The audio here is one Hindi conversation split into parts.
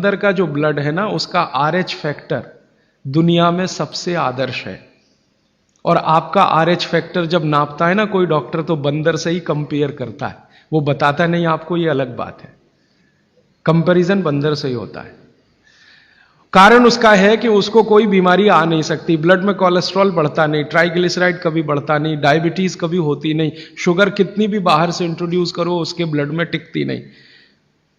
बंदर का जो ब्लड है ना, उसका RH फैक्टर दुनिया में सबसे आदर्श है। और आपका RH फैक्टर जब नापता है ना कोई डॉक्टर, तो बंदर से ही कंपेयर करता है, वो बताता नहीं आपको, ये अलग बात है। कंपैरिजन बंदर से ही होता है। कारण उसका है कि उसको कोई बीमारी आ नहीं सकती, ब्लड में कोलेस्ट्रॉल बढ़ता नहीं, ट्राइग्लिसराइड कभी बढ़ता नहीं, डायबिटीज कभी होती नहीं, शुगर कितनी भी बाहर से इंट्रोड्यूस करो उसके ब्लड में टिकती नहीं।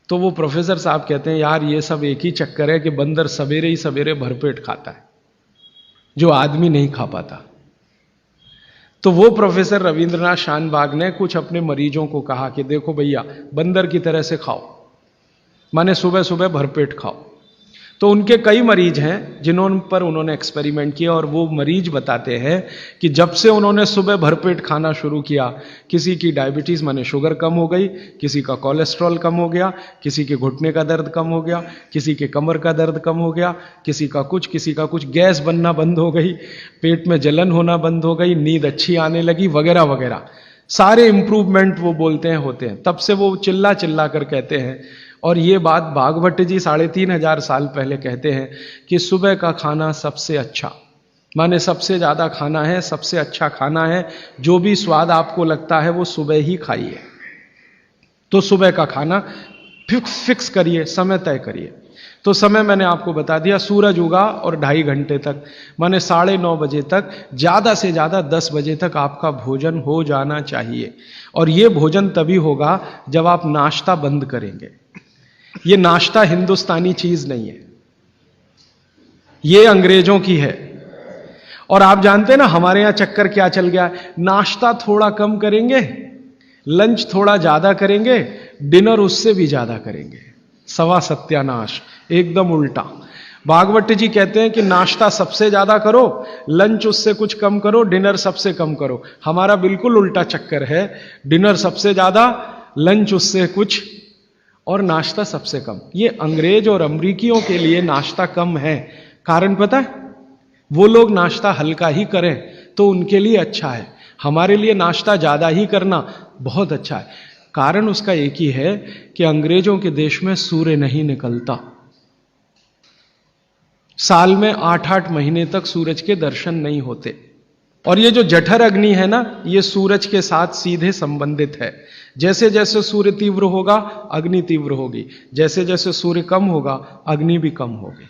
तो वो प्रोफेसर साहब कहते हैं यार ये सब एक ही चक्कर है कि बंदर सवेरे ही सवेरे भरपेट खाता है, जो आदमी नहीं खा पाता। तो वो प्रोफेसर रविंद्रनाथ शानबाग ने कुछ अपने मरीजों को कहा कि देखो भैया, बंदर की तरह से खाओ, माने सुबह सुबह भरपेट खाओ। तो उनके कई मरीज हैं जिन्होंने पर उन्होंने एक्सपेरिमेंट किया, और वो मरीज बताते हैं कि जब से उन्होंने सुबह भरपेट खाना शुरू किया, किसी की डायबिटीज माने शुगर कम हो गई, किसी का कोलेस्ट्रॉल कम हो गया, किसी के घुटने का दर्द कम हो गया, किसी के कमर का दर्द कम हो गया, किसी का कुछ, गैस बनना बंद हो गई, पेट में जलन होना बंद हो गई, नींद अच्छी आने लगी, वगैरह वगैरह सारे इंप्रूवमेंट वो बोलते हैं होते हैं। तब से वो चिल्ला चिल्ला कर कहते हैं, और ये बात भागवत जी 3500 साल पहले कहते हैं कि सुबह का खाना सबसे अच्छा, माने सबसे ज्यादा खाना है, सबसे अच्छा खाना है, जो भी स्वाद आपको लगता है वो सुबह ही खाइए। तो सुबह का खाना फिक्स करिए, समय तय करिए। तो समय मैंने आपको बता दिया, सूरज उगा और 2.5 घंटे तक, माने 9:30 बजे तक, ज्यादा से ज्यादा 10 बजे तक आपका भोजन हो जाना चाहिए। और ये भोजन तभी होगा जब आप नाश्ता बंद करेंगे। ये नाश्ता हिंदुस्तानी चीज नहीं है, ये अंग्रेजों की है। और आप जानते हैं ना हमारे यहां चक्कर क्या चल गया, नाश्ता थोड़ा कम करेंगे, लंच थोड़ा ज्यादा करेंगे, डिनर उससे भी ज्यादा करेंगे। सवा सत्यानाश, एकदम उल्टा। भागवत जी कहते हैं कि नाश्ता सबसे ज्यादा करो, लंच उससे कुछ कम करो, डिनर सबसे कम करो। हमारा बिल्कुल उल्टा चक्कर है, डिनर सबसे ज्यादा, लंच उससे कुछ, और नाश्ता सबसे कम। ये अंग्रेज और अमरीकियों के लिए नाश्ता कम है। कारण पता है, वो लोग नाश्ता हल्का ही करें तो उनके लिए अच्छा है, हमारे लिए नाश्ता ज्यादा ही करना बहुत अच्छा है। कारण उसका एक ही है कि अंग्रेजों के देश में सूर्य नहीं निकलता, साल में 8-8 महीने तक सूरज के दर्शन नहीं होते। और ये जो जठर अग्नि है ना, ये सूरज के साथ सीधे संबंधित है। जैसे जैसे सूर्य तीव्र होगा अग्नि तीव्र होगी, जैसे जैसे सूर्य कम होगा अग्नि भी कम होगी।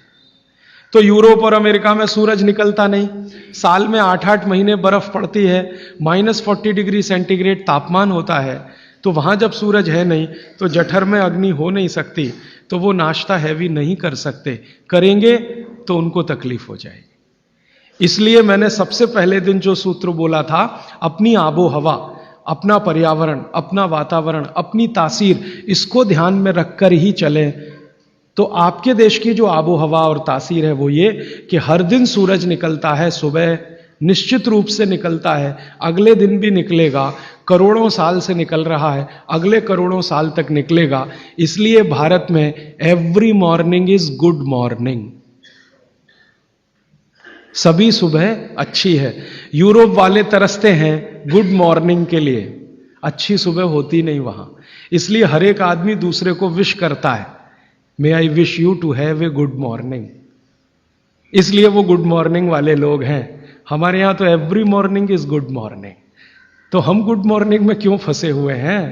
तो यूरोप और अमेरिका में सूरज निकलता नहीं, साल में 8-8 महीने बर्फ पड़ती है, -40 डिग्री सेंटीग्रेड तापमान होता है। तो वहां जब सूरज है नहीं तो जठर में अग्नि हो नहीं सकती, तो वो नाश्ता हैवी नहीं कर सकते, करेंगे तो उनको तकलीफ हो जाएगी। इसलिए मैंने सबसे पहले दिन जो सूत्र बोला था, अपनी आबो हवा, अपना पर्यावरण, अपना वातावरण, अपनी तासीर, इसको ध्यान में रखकर ही चलें। तो आपके देश की जो आबो हवा और तासीर है वो ये कि हर दिन सूरज निकलता है, सुबह निश्चित रूप से निकलता है, अगले दिन भी निकलेगा, करोड़ों साल से निकल रहा है, अगले करोड़ों साल तक निकलेगा। इसलिए भारत में every morning is good morning, सभी सुबह अच्छी है। यूरोप वाले तरसते हैं गुड मॉर्निंग के लिए, अच्छी सुबह होती नहीं वहां। इसलिए हर एक आदमी दूसरे को विश करता है, may I wish you to have a good morning. इसलिए वो गुड मॉर्निंग वाले लोग हैं। हमारे यहां तो every morning is good morning. तो हम गुड मॉर्निंग में क्यों फंसे हुए हैं?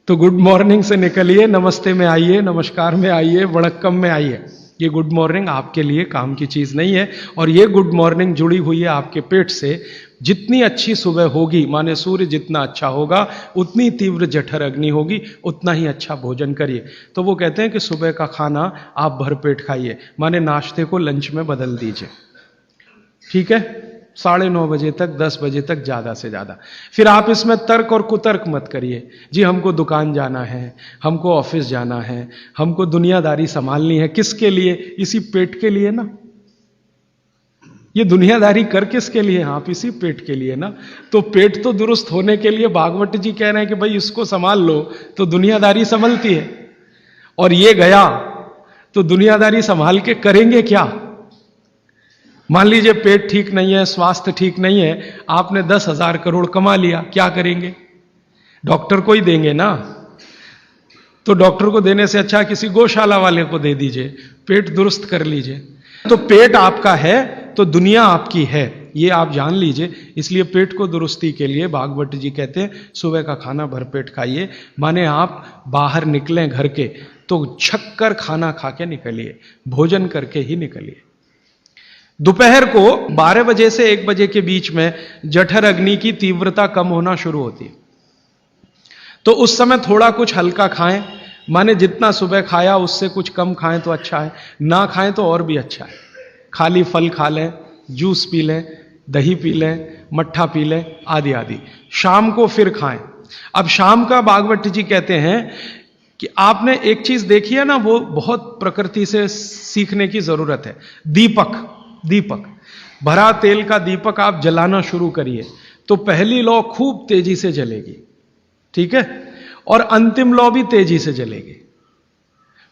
तो गुड मॉर्निंग से निकलिए, नमस्ते में आइए, नमस्कार में आइए, वड़क्कम में आइए। ये गुड मॉर्निंग आपके लिए काम की चीज नहीं है। और ये गुड मॉर्निंग जुड़ी हुई है आपके पेट से। जितनी अच्छी सुबह होगी, माने सूर्य जितना अच्छा होगा, उतनी तीव्र जठर अग्नि होगी, उतना ही अच्छा भोजन करिए। तो वो कहते हैं कि सुबह का खाना आप भरपेट खाइए, माने नाश्ते को लंच में बदल दीजिए, ठीक है, 9:30 बजे तक, 10 बजे तक ज्यादा से ज्यादा। फिर आप इसमें तर्क और कुतर्क मत करिए, जी हमको दुकान जाना है, हमको ऑफिस जाना है, हमको दुनियादारी संभालनी है। किसके लिए? इसी पेट के लिए ना। ये दुनियादारी कर किसके लिए? आप इसी पेट के लिए ना। तो पेट तो दुरुस्त होने के लिए भागवत जी कह रहे हैं कि भाई इसको संभाल लो तो दुनियादारी संभलती है। और ये गया तो दुनियादारी संभाल के करेंगे क्या? मान लीजिए पेट ठीक नहीं है, स्वास्थ्य ठीक नहीं है, आपने 10,000 करोड़ कमा लिया, क्या करेंगे? डॉक्टर को ही देंगे ना। तो डॉक्टर को देने से अच्छा किसी गौशाला वाले को दे दीजिए, पेट दुरुस्त कर लीजिए। तो पेट आपका है तो दुनिया आपकी है, ये आप जान लीजिए। इसलिए पेट को दुरुस्ती के लिए भागवत जी कहते हैं सुबह का खाना भरपेट खाइए। माने आप बाहर निकलें घर के तो छक्कर खाना खा के निकलिए, भोजन करके ही निकलिए। दोपहर को 12 बजे से 1 बजे के बीच में जठर अग्नि की तीव्रता कम होना शुरू होती है, तो उस समय थोड़ा कुछ हल्का खाएं। माने जितना सुबह खाया उससे कुछ कम खाएं तो अच्छा है, ना खाएं तो और भी अच्छा है। खाली फल खा लें, जूस पी लें, दही पी लें, मट्ठा पी लें, आदि आदि। शाम को फिर खाएं। अब शाम का भागवत जी कहते हैं कि आपने एक चीज देखी है ना, वो बहुत प्रकृति से सीखने की जरूरत है। दीपक भरा तेल का दीपक आप जलाना शुरू करिए तो पहली लौ खूब तेजी से जलेगी, ठीक है, और अंतिम लौ भी तेजी से जलेगी।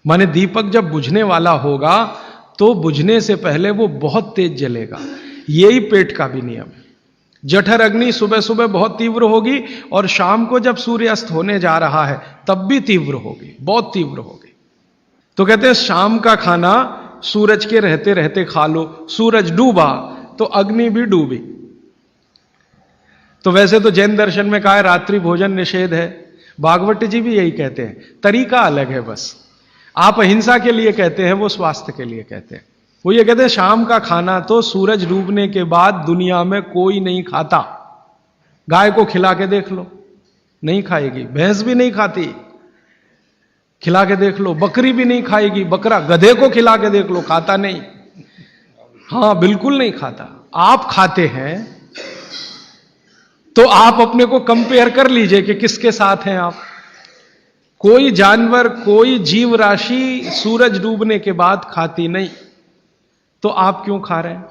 माने दीपक जब बुझने वाला होगा तो बुझने से पहले वो बहुत तेज जलेगा। यही पेट का भी नियम है। जठर अग्नि सुबह सुबह बहुत तीव्र होगी और शाम को जब सूर्यास्त होने जा रहा है तब भी तीव्र होगी, बहुत तीव्र होगी। तो कहते हैं शाम का खाना सूरज के रहते रहते खा लो। सूरज डूबा तो अग्नि भी डूबी। तो वैसे तो जैन दर्शन में कहा है रात्रि भोजन निषेध है, भागवत जी भी यही कहते हैं, तरीका अलग है बस। आप अहिंसा के लिए कहते हैं, वो स्वास्थ्य के लिए कहते हैं। वो ये कहते हैं शाम का खाना तो सूरज डूबने के बाद दुनिया में कोई नहीं खाता। गाय को खिला के देख लो, नहीं खाएगी। भैंस भी नहीं खाती, खिला के देख लो। बकरी भी नहीं खाएगी, बकरा गधे को खिला के देख लो, खाता नहीं। हां, बिल्कुल नहीं खाता। आप खाते हैं तो आप अपने को कंपेयर कर लीजिए कि किसके साथ हैं आप। कोई जानवर, कोई जीव राशि सूरज डूबने के बाद खाती नहीं, तो आप क्यों खा रहे हैं?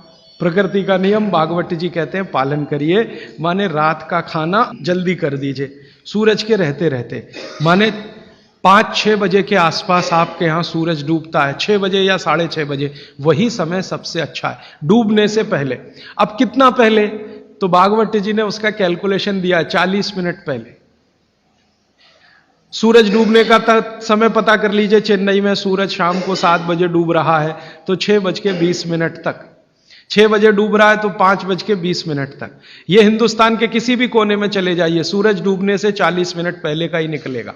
प्रकृति का नियम भागवत जी कहते हैं पालन करिए। माने रात का खाना जल्दी कर दीजिए सूरज के रहते रहते। माने 5-6 बजे के आसपास आपके यहां सूरज डूबता है, 6 बजे या 6:30 बजे, वही समय सबसे अच्छा है डूबने से पहले। अब कितना पहले? तो भागवत जी ने उसका कैलकुलेशन दिया 40 मिनट पहले। सूरज डूबने का समय पता कर लीजिए। चेन्नई में सूरज शाम को 7 बजे डूब रहा है तो 6:20 तक। 6 बजे डूब रहा है तो 5:20 तक। यह हिंदुस्तान के किसी भी कोने में चले जाइए, सूरज डूबने से 40 मिनट पहले का ही निकलेगा।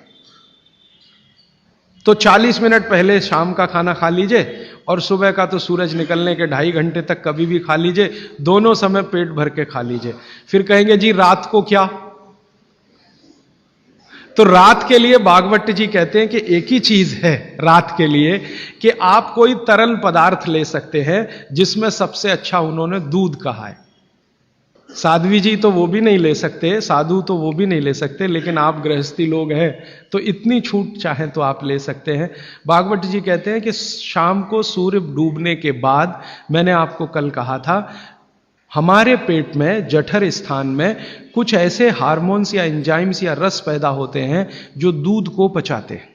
तो 40 मिनट पहले शाम का खाना खा लीजिए और सुबह का तो सूरज निकलने के 2.5 घंटे तक कभी भी खा लीजिए। दोनों समय पेट भर के खा लीजिए। फिर कहेंगे जी रात को क्या? तो रात के लिए भागवत जी कहते हैं कि एक ही चीज है रात के लिए कि आप कोई तरल पदार्थ ले सकते हैं, जिसमें सबसे अच्छा उन्होंने दूध कहा है। साध्वी जी तो वो भी नहीं ले सकते, साधु तो वो भी नहीं ले सकते, लेकिन आप गृहस्थी लोग हैं तो इतनी छूट चाहें तो आप ले सकते हैं। भागवत जी कहते हैं कि शाम को सूर्य डूबने के बाद, मैंने आपको कल कहा था, हमारे पेट में जठर स्थान में कुछ ऐसे हार्मोन्स या एंजाइम्स या रस पैदा होते हैं जो दूध को पचाते हैं।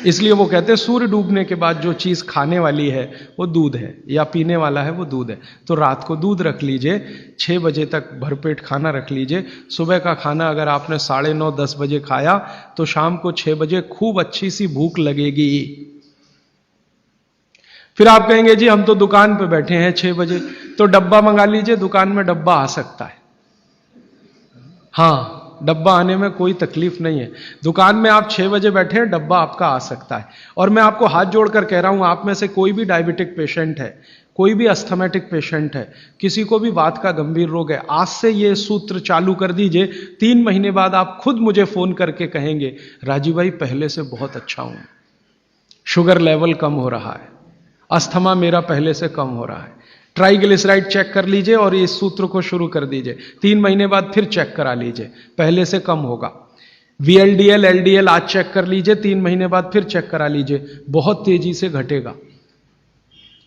इसलिए वो कहते हैं सूर्य डूबने के बाद जो चीज खाने वाली है वो दूध है, या पीने वाला है वो दूध है। तो रात को दूध रख लीजिए, 6 बजे तक भरपेट खाना रख लीजिए। सुबह का खाना अगर आपने 9:30-10 बजे खाया तो शाम को 6 बजे खूब अच्छी सी भूख लगेगी। फिर आप कहेंगे जी हम तो दुकान पे बैठे हैं 6 बजे, तो डब्बा मंगा लीजिए, दुकान में डब्बा आ सकता है। हां, डब्बा आने में कोई तकलीफ नहीं है। दुकान में आप 6 बजे बैठे हैं, डब्बा आपका आ सकता है। और मैं आपको हाथ जोड़कर कह रहा हूं, आप में से कोई भी डायबिटिक पेशेंट है, कोई भी अस्थमेटिक पेशेंट है, किसी को भी वात का गंभीर रोग है, आज से ये सूत्र चालू कर दीजिए। 3 महीने बाद आप खुद मुझे फोन करके कहेंगे राजीव भाई पहले से बहुत अच्छा हूं, शुगर लेवल कम हो रहा है, अस्थमा मेरा पहले से कम हो रहा है। ट्राइग्लिसराइड चेक कर लीजिए और इस सूत्र को शुरू कर दीजिए। 3 महीने बाद फिर चेक करा लीजिए, पहले से कम होगा। VLDL, LDL आज चेक कर लीजिए, 3 महीने बाद फिर चेक करा लीजिए, बहुत तेजी से घटेगा।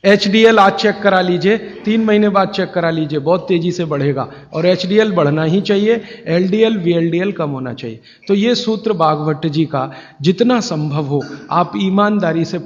HDL आज चेक करा लीजिए, 3 महीने बाद चेक करा लीजिए, बहुत तेजी से बढ़ेगा। और HDL बढ़ना ही चाहिए, LDL, VLDL कम होना चाहिए। तो ये सूत्र भागवत जी का जितना संभव हो आप ईमानदारी से